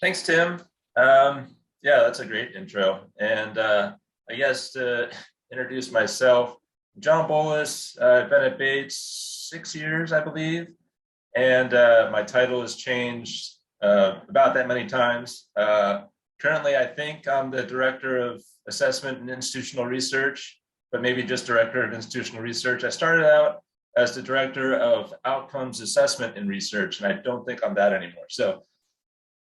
Thanks, Tim. Yeah, that's a great intro. And I guess to introduce myself, Jon Bolas. I've been at Bates 6 years, I believe, and my title has changed about that many times. Currently, I think I'm the Director of Assessment and Institutional Research, but maybe just Director of Institutional Research. I started out as the Director of Outcomes Assessment and Research, and I don't think I'm that anymore. So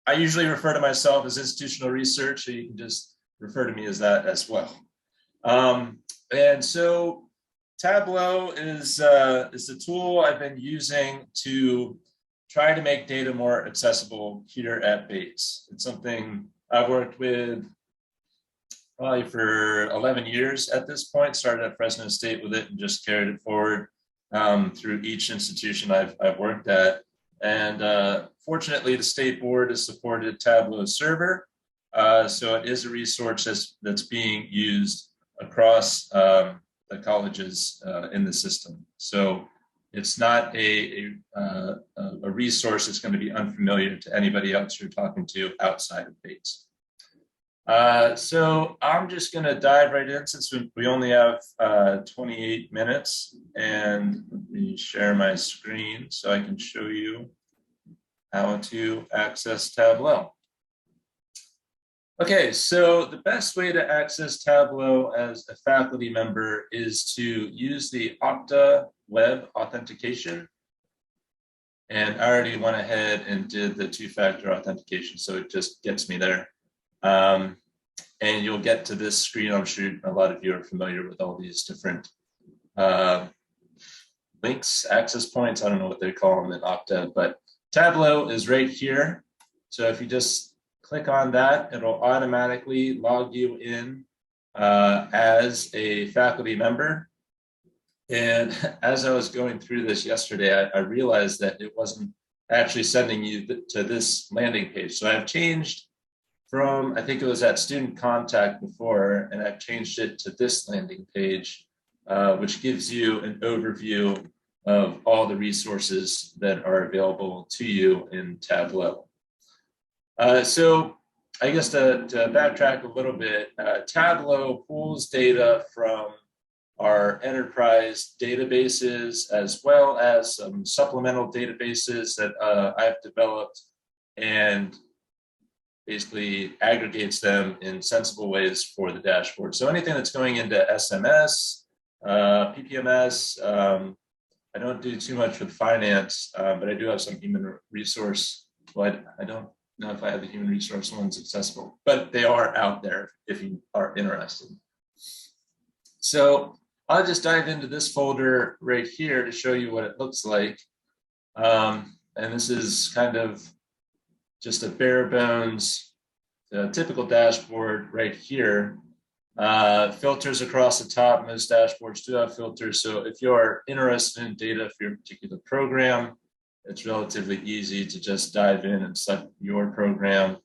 I usually refer to myself as institutional research, so you can just refer to me as that as well. And so Tableau is a tool I've been using to try to make data more accessible here at Bates. It's something I've worked with probably for 11 years at this point. Started at Fresno State with it and just carried it forward through each institution I've worked at. And fortunately, the state board has supported Tableau server. So it is a resource that's being used across the colleges in the system. So it's not a resource that's going to be unfamiliar to anybody else you're talking to outside of Bates. So I'm just going to dive right in since we only have 28 minutes, and let me share my screen so I can show you how to access Tableau. Okay, so the best way to access Tableau as a faculty member is to use the Okta web authentication. And I already went ahead and did the two-factor authentication, so it just gets me there. And you'll get to this screen. I'm sure a lot of you are familiar with all these different links, access points. I don't know what they call them in Okta, but Tableau is right here. So if you just click on that, it'll automatically log you in as a faculty member. And as I was going through this yesterday, I realized that it wasn't actually sending you to this landing page. So I've changed from, I think it was at student contact before, and I've changed it to this landing page, which gives you an overview of all the resources that are available to you in Tableau. So I guess to backtrack a little bit, Tableau pulls data from our enterprise databases as well as some supplemental databases that I've developed, and basically aggregates them in sensible ways for the dashboard. So anything that's going into SMS, PPMS, I don't do too much with finance, but I do have some human resource, but I don't know if I have the human resource ones accessible, but they are out there if you are interested. So I'll just dive into this folder right here to show you what it looks like. And this is kind of just a bare bones, typical dashboard right here. Filters across the top. Most dashboards do have filters. So if you're interested in data for your particular program, it's relatively easy to just dive in and set your program.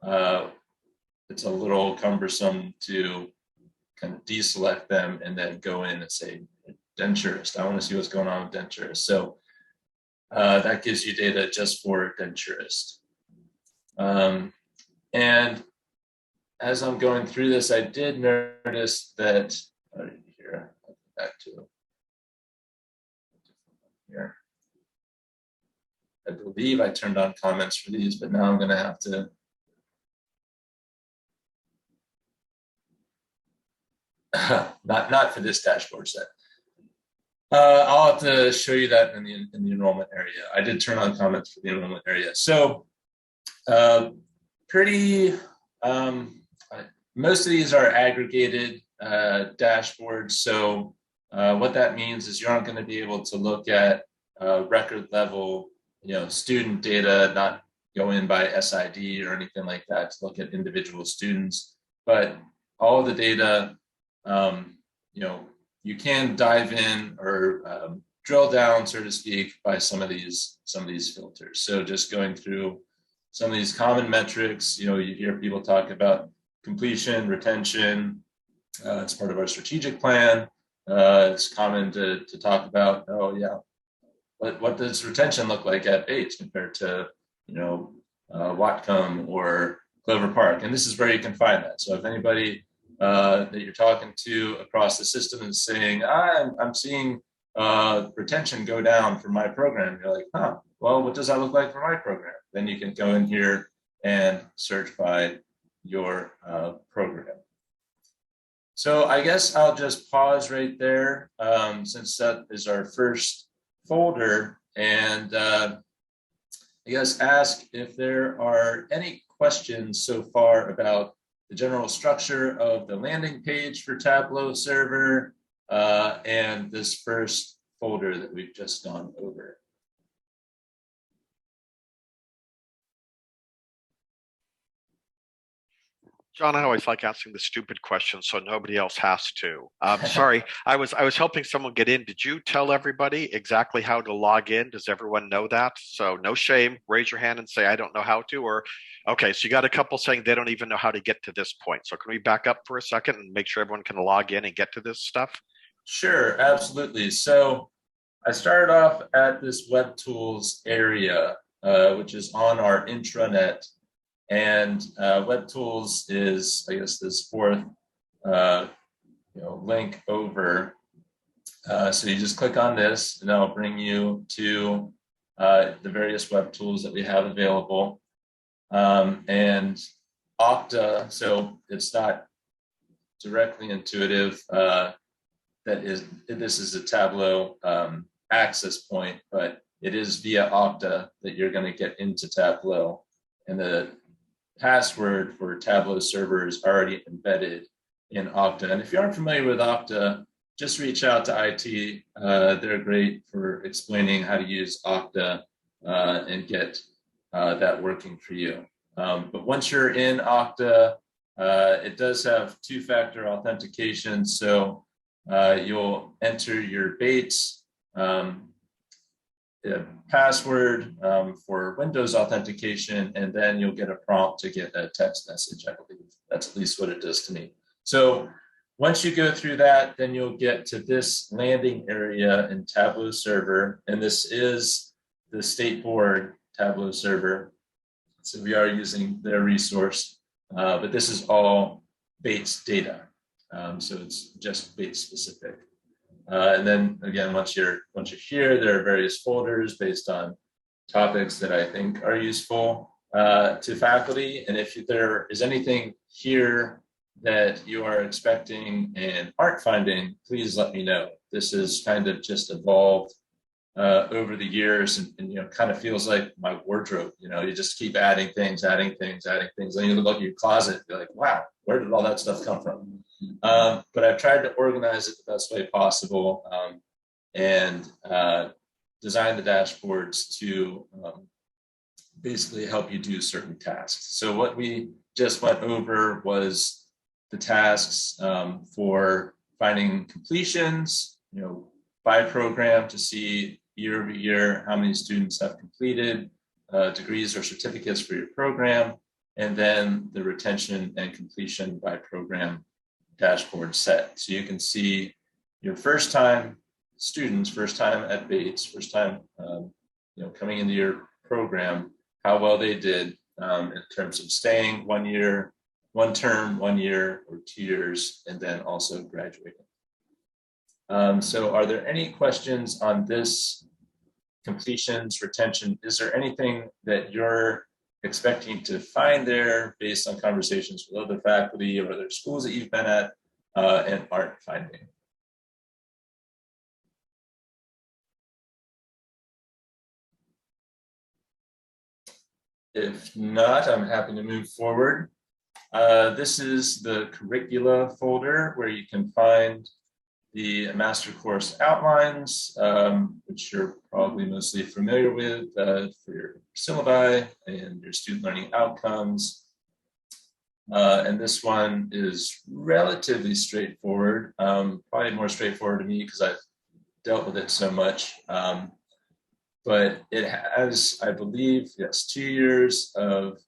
It's a little cumbersome to kind of deselect them and then go in and say denturist. I want to see what's going on with denturist. So that gives you data just for denturist. And as I'm going through this, I did notice that here, I'll go back to here. I believe I turned on comments for these, but now I'm going to have to. Not for this dashboard set. I'll have to show you that in the enrollment area. I did turn on comments for the enrollment area. So most of these are aggregated dashboards. So what that means is you aren't going to be able to look at record level, student data, not go in by SID or anything like that to look at individual students. But all of the data, you can dive in or drill down, so to speak, by some of these filters. So just going through some of these common metrics, you hear people talk about completion, retention. It's part of our strategic plan. It's common to talk about, what does retention look like at Bates compared to, Whatcom or Clover Park. And this is where you can find that. So if anybody that you're talking to across the system is saying, I'm seeing retention go down for my program, you're like, huh, well, what does that look like for my program? Then you can go in here and search by your program. So I guess I'll just pause right there since that is our first folder, and I guess ask if there are any questions so far about the general structure of the landing page for Tableau server and this first folder that we've just gone over. John, I always like asking the stupid questions so nobody else has to. Sorry, I was helping someone get in. Did you tell everybody exactly how to log in? Does everyone know that? So no shame. Raise your hand and say I don't know how to. Or okay, so you got a couple saying they don't even know how to get to this point. So can we back up for a second and make sure everyone can log in and get to this stuff? Sure, absolutely. So I started off at this Web Tools area, which is on our intranet. And Web Tools is, I guess, this fourth link over. So you just click on this, and that'll bring you to the various web tools that we have available. And Okta, so it's not directly intuitive. This is a Tableau access point, but it is via Okta that you're going to get into Tableau. And the password for Tableau server is already embedded in Okta. And if you aren't familiar with Okta, just reach out to IT. They're great for explaining how to use Okta and get that working for you. But once you're in Okta, it does have two-factor authentication. So you'll enter your Bates password for Windows authentication, and then you'll get a prompt to get a text message, I believe. That's at least what it does to me. So once you go through that, then you'll get to this landing area in Tableau server, and this is the State Board Tableau server. So we are using their resource, but this is all Bates data. So it's just Bates specific. And then again, once you're here, there are various folders based on topics that I think are useful to faculty. And if there is anything here that you are expecting and aren't finding, please let me know. This is kind of just evolved over the years, and kind of feels like my wardrobe. You just keep adding things. Then you look at your closet, you're like, wow, where did all that stuff come from? But I've tried to organize it the best way possible and design the dashboards to basically help you do certain tasks. So what we just went over was the tasks for finding completions, by program to see year over year how many students have completed degrees or certificates for your program, and then the retention and completion by program dashboard set. So you can see your first time students, first time at Bates, first time coming into your program, how well they did in terms of staying 1 year, 1 term, 1 year, or 2 years, and then also graduating. So are there any questions on this completions, retention? Is there anything that you're expecting to find there based on conversations with other faculty or other schools that you've been at and aren't finding? If not, I'm happy to move forward. This is the curricula folder where you can find the master course outlines, which you're probably mostly familiar with for your syllabi and your student learning outcomes. And this one is relatively straightforward, probably more straightforward to me because I've dealt with it so much. But it has, I believe, yes, 2 years of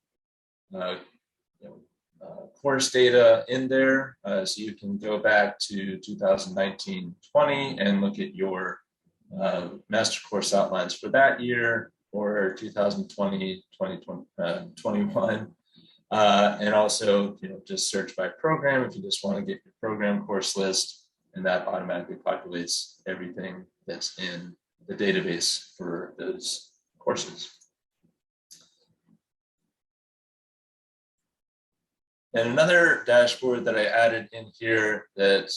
course data in there. So you can go back to 2019-20 and look at your master course outlines for that year. for 2020, 2021. And also, just search by program if you just want to get your program course list, and that automatically populates everything that's in the database for those courses. And another dashboard that I added in here that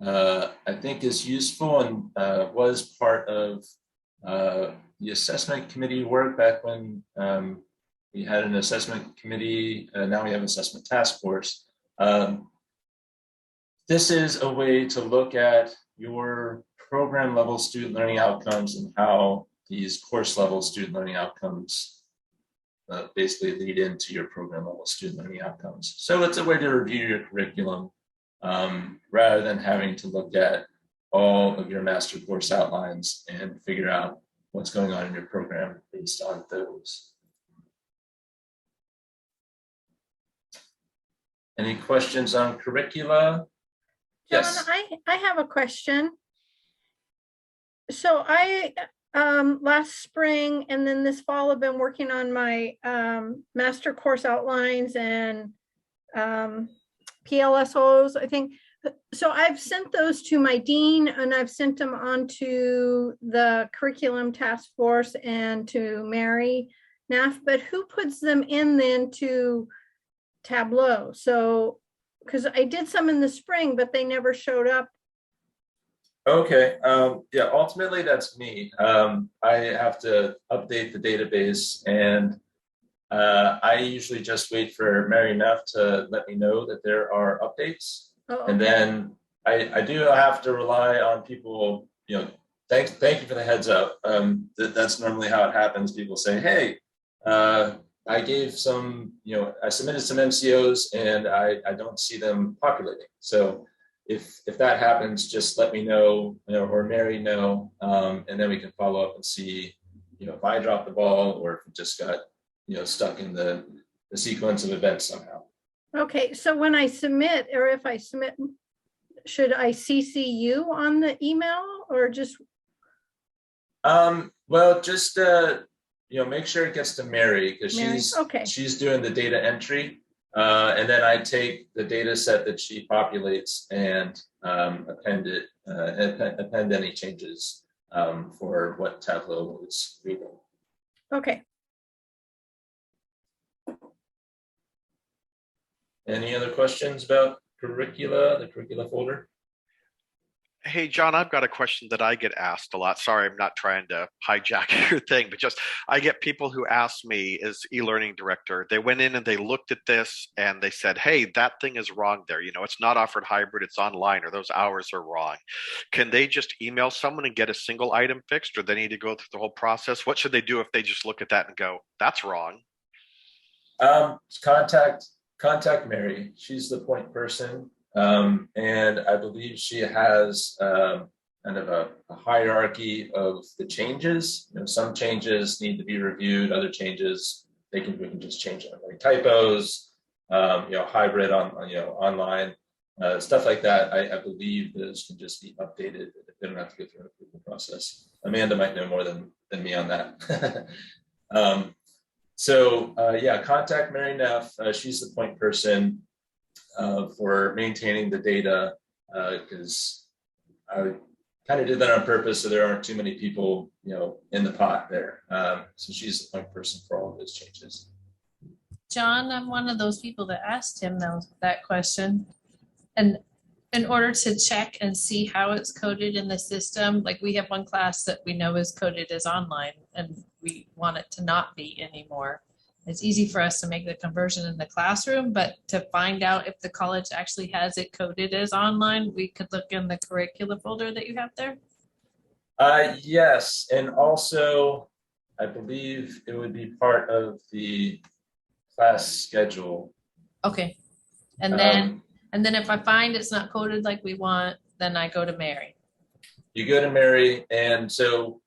I think is useful and was part of the assessment committee work back when we had an assessment committee. Now we have an assessment task force. This is a way to look at your program level student learning outcomes and how these course level student learning outcomes basically lead into your program level student learning outcomes. So it's a way to review your curriculum rather than having to look at all of your master course outlines and figure out what's going on in your program based on those. Any questions on curricula? Jon, Yes. I have a question. So I last spring and then this fall have been working on my master course outlines and PLSOs, I think. So I've sent those to my dean and I've sent them on to the curriculum task force and to Mary Neff, but who puts them in then to Tableau? So, because I did some in the spring, but they never showed up. Okay, yeah, ultimately that's me. I have to update the database, and I usually just wait for Mary Neff to let me know that there are updates. Oh, And okay. then I do have to rely on people, thank you for the heads up. That's normally how it happens. People say, hey, I gave some, I submitted some MCOs and I don't see them populating. So if that happens, just let me know, or Mary know, and then we can follow up and see, if I dropped the ball or if it just got, stuck in the sequence of events somehow. Okay, so when I submit, or if I submit, should I CC you on the email or just? Well, just make sure it gets to Mary because she's doing the data entry, and then I take the data set that she populates and append any changes for what Tableau is reading. Okay. Any other questions about curricula, the curricula folder? Hey, Jon, I've got a question that I get asked a lot. Sorry, I'm not trying to hijack your thing, but just I get people who ask me as e-learning director, they went in and they looked at this and they said, hey, that thing is wrong there. It's not offered hybrid, it's online, or those hours are wrong. Can they just email someone and get a single item fixed, or they need to go through the whole process? What should they do if they just look at that and go, that's wrong? Contact Mary. She's the point person. And I believe she has kind of a hierarchy of the changes. Some changes need to be reviewed, other changes we can just change them, like typos, hybrid online, stuff like that. I believe those can just be updated. They don't have to go through an approval process. Amanda might know more than me on that. Contact Mary Neff. She's the point person for maintaining the data, because I kind of did that on purpose so there aren't too many people, in the pot there. So she's the point person for all of those changes. Jon, I'm one of those people that asked him that question. And in order to check and see how it's coded in the system, like we have one class that we know is coded as online and we want it to not be anymore. It's easy for us to make the conversion in the classroom, but to find out if the college actually has it coded as online, we could look in the curricula folder that you have there. Yes, and also I believe it would be part of the class schedule. Okay, and then if I find it's not coded like we want, then I go to Mary. You go to Mary, and so.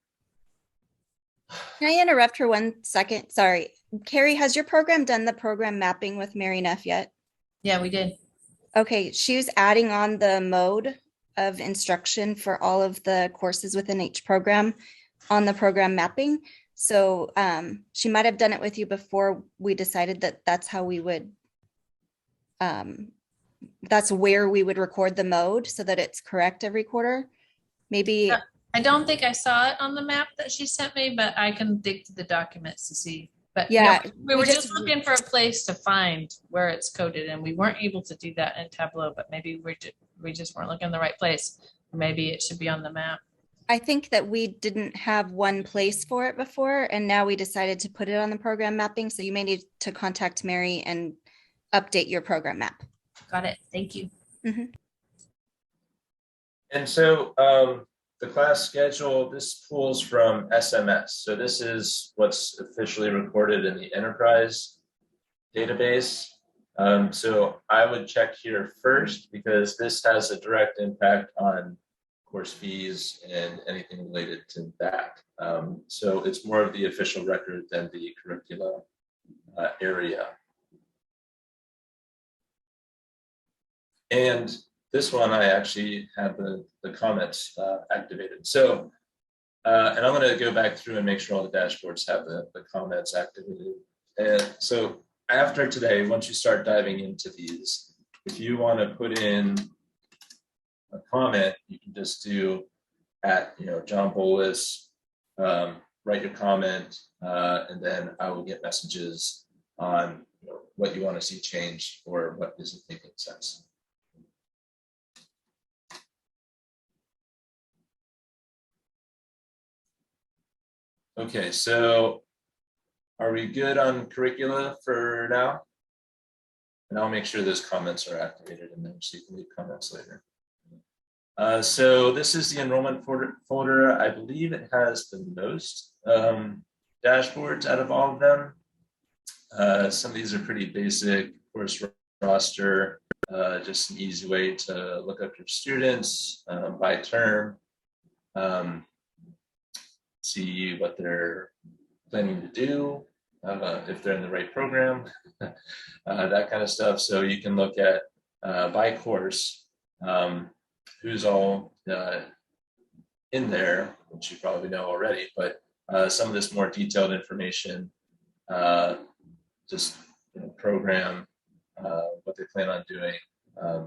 Can I interrupt for 1 second? Sorry. Carrie, has your program done the program mapping with Mary Neff yet? Yeah, we did. Okay, she was adding on the mode of instruction for all of the courses within each program on the program mapping. So she might have done it with you before we decided that that's how we would, that's where we would record the mode so that it's correct every quarter. Maybe, I don't think I saw it on the map that she sent me, but I can dig through the documents to see. But Yeah, we were just looking for a place to find where it's coded, and we weren't able to do that in Tableau, but maybe we just weren't looking in the right place. Or maybe it should be on the map. I think that we didn't have one place for it before, and now we decided to put it on the program mapping. So you may need to contact Mary and update your program map. Got it. Thank you. And so the class schedule, this pulls from SMS. So this is what's officially recorded in the enterprise database. So I would check here first because this has a direct impact on course fees and anything related to that. So it's more of the official record than the curricula area. And this one, I actually have the comments activated. So, and I'm going to go back through and make sure all the dashboards have the comments activated. And so after today, once you start diving into these, if you want to put in a comment, you can just do at, Jon Bolas, write your comment, and then I will get messages on what you want to see changed or what isn't making sense. Okay, so are we good on curricula for now? And I'll make sure those comments are activated and then so you can leave comments later. So this is the enrollment folder. I believe it has the most dashboards out of all of them. Some of these are pretty basic, course roster, just an easy way to look up your students by term, see what they're planning to do, if they're in the right program, that kind of stuff. So you can look at by course, who's all in there, which you probably know already, but some of this more detailed information, just program, what they plan on doing.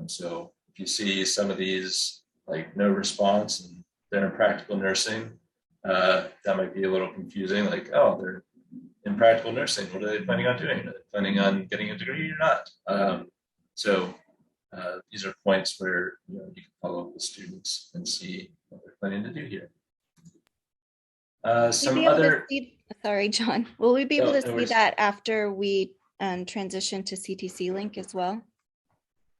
So if you see some of these like no response and they're in practical nursing, that might be a little confusing, like, oh, they're in practical nursing, what are they planning on doing? Are they planning on getting a degree or not? So these are points where you can follow up with students and see what they're planning to do here. Some other. Sorry, John. Will we be able to see worries. that after we transition to CTC Link as well?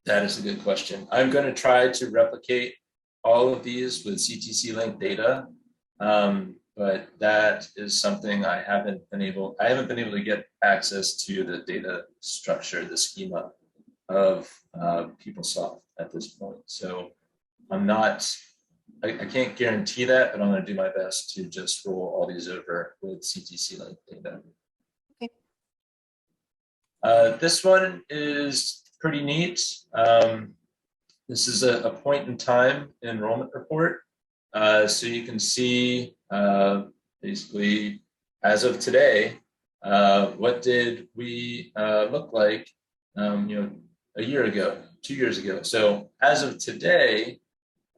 That is a good question. I'm going to try to replicate all of these with CTC Link data, but that is something I haven't been able to get access to the data structure, the schema of PeopleSoft at this point. So I can't guarantee that, but I'm going to do my best to just roll all these over with CTC Link data. Okay. This one is pretty neat. This is a point in time enrollment report. So you can see basically as of today, what did we look like, a year ago, 2 years ago. So as of today,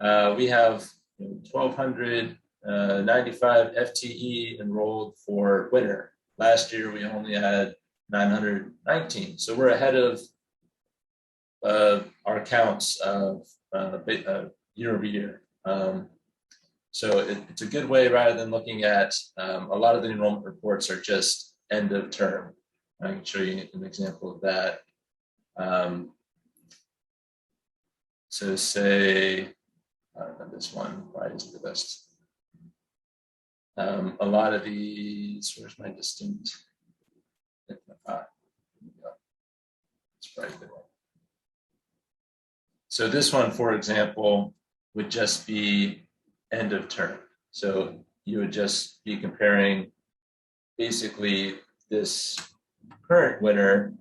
we have 1,295 FTE enrolled for winter. Last year, we only had 919. So we're ahead of our counts of year over year. So it's a good way, rather than looking at a lot of the enrollment reports are just end of term. I can show you an example of that. So say, I don't know this one, why is it the best? A lot of these, where's my distinct? It's probably a good one. So this one, for example, would just be end of term. So you would just be comparing basically this current winter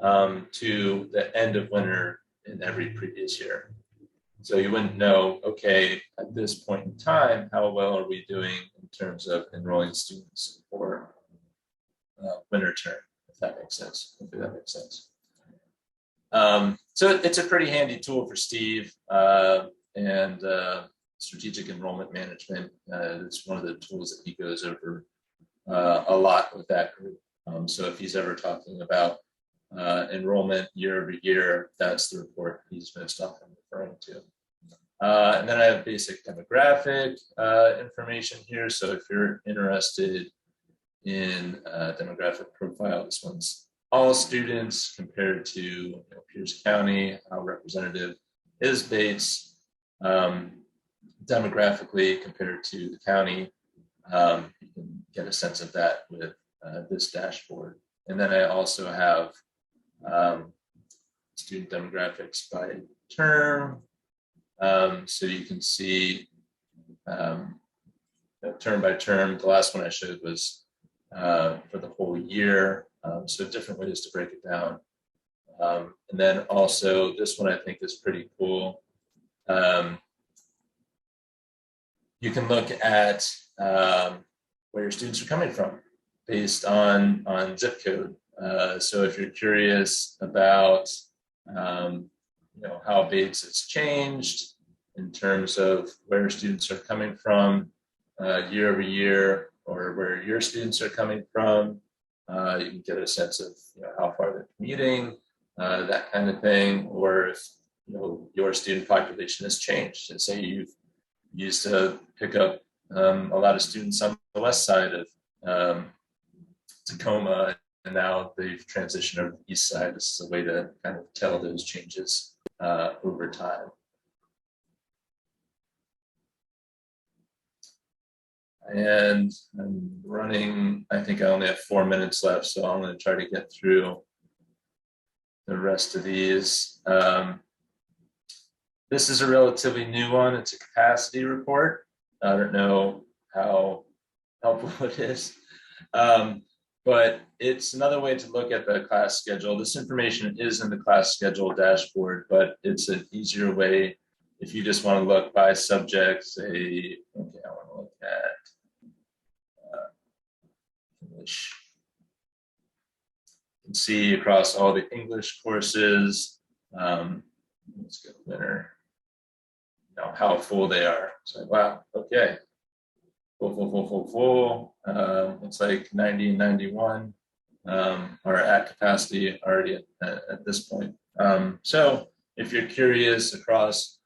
to the end of winter in every previous year. So you wouldn't know, okay, at this point in time, how well are we doing in terms of enrolling students for winter term, if that makes sense. Hopefully that makes sense. So it's a pretty handy tool for Steve and strategic enrollment management. It's one of the tools that he goes over a lot with that group. So if he's ever talking about enrollment year over year, that's the report he's most often referring to. And then I have basic demographic information here. So if you're interested in demographic profile, this one's all students compared to Pierce County, how representative is Bates demographically compared to the county. You can get a sense of that with this dashboard. And then I also have student demographics by term. So you can see term by term. The last one I showed was for the whole year. So different ways to break it down. And then also this one I think is pretty cool. You can look at where your students are coming from based on zip code. So if you're curious about how Bates has changed in terms of where students are coming from year over year, or where your students are coming from, you can get a sense of how far they're commuting, that kind of thing, or if your student population has changed. And say you've used to pick up a lot of students on the west side of Tacoma, and now they've transitioned over to the east side. This is a way to kind of tell those changes over time. And I'm running, I think I only have 4 minutes left, so I'm going to try to get through the rest of these. This is a relatively new one. It's a capacity report. I don't know how helpful it is, but it's another way to look at the class schedule. This information is in the class schedule dashboard, but it's an easier way if you just want to look by subject. Say, okay, I want to look at English. You can see across all the English courses, let's go winter, how full they are. So wow, okay, full. It's like 90 and 91 are at capacity already at this point. So if you're curious across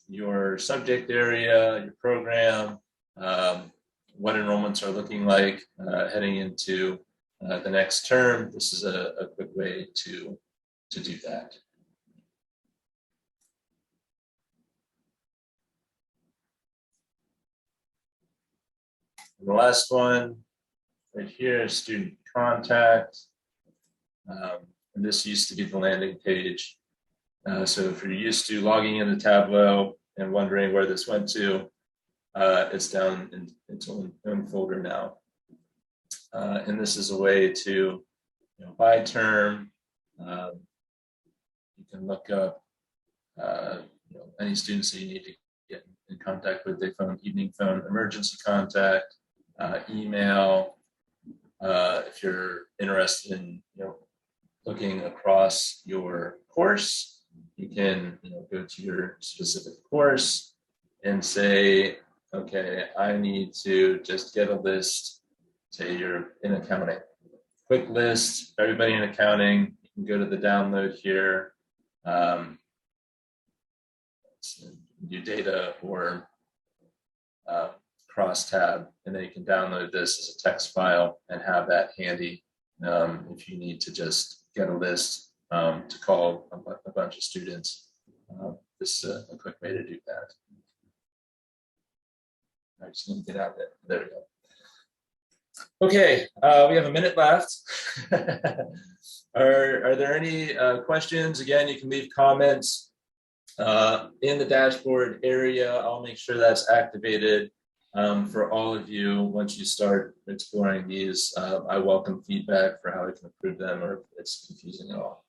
your subject area, your program, what enrollments are looking like heading into the next term, this is a quick way to do that. And the last one right here is student contact. And this used to be the landing page. So if you're used to logging into Tableau and wondering where this went to, it's down in its own folder now. And this is a way to, by term, you can look up any students that you need to get in contact with. Day phone, evening phone, emergency contact, email. If you're interested in looking across your course, you can go to your specific course and say, okay, I need to just get a list. Say you're in accounting, quick list, everybody in accounting. You can go to the download here, new data or cross tab, and then you can download this as a text file and have that handy if you need to just get a list to call a bunch of students. This is a quick way to do that. I'm just going to get out there. There we go. Okay, we have a minute left. Are there any questions? Again, you can leave comments in the dashboard area. I'll make sure that's activated for all of you once you start exploring these. I welcome feedback for how we can improve them or if it's confusing at all.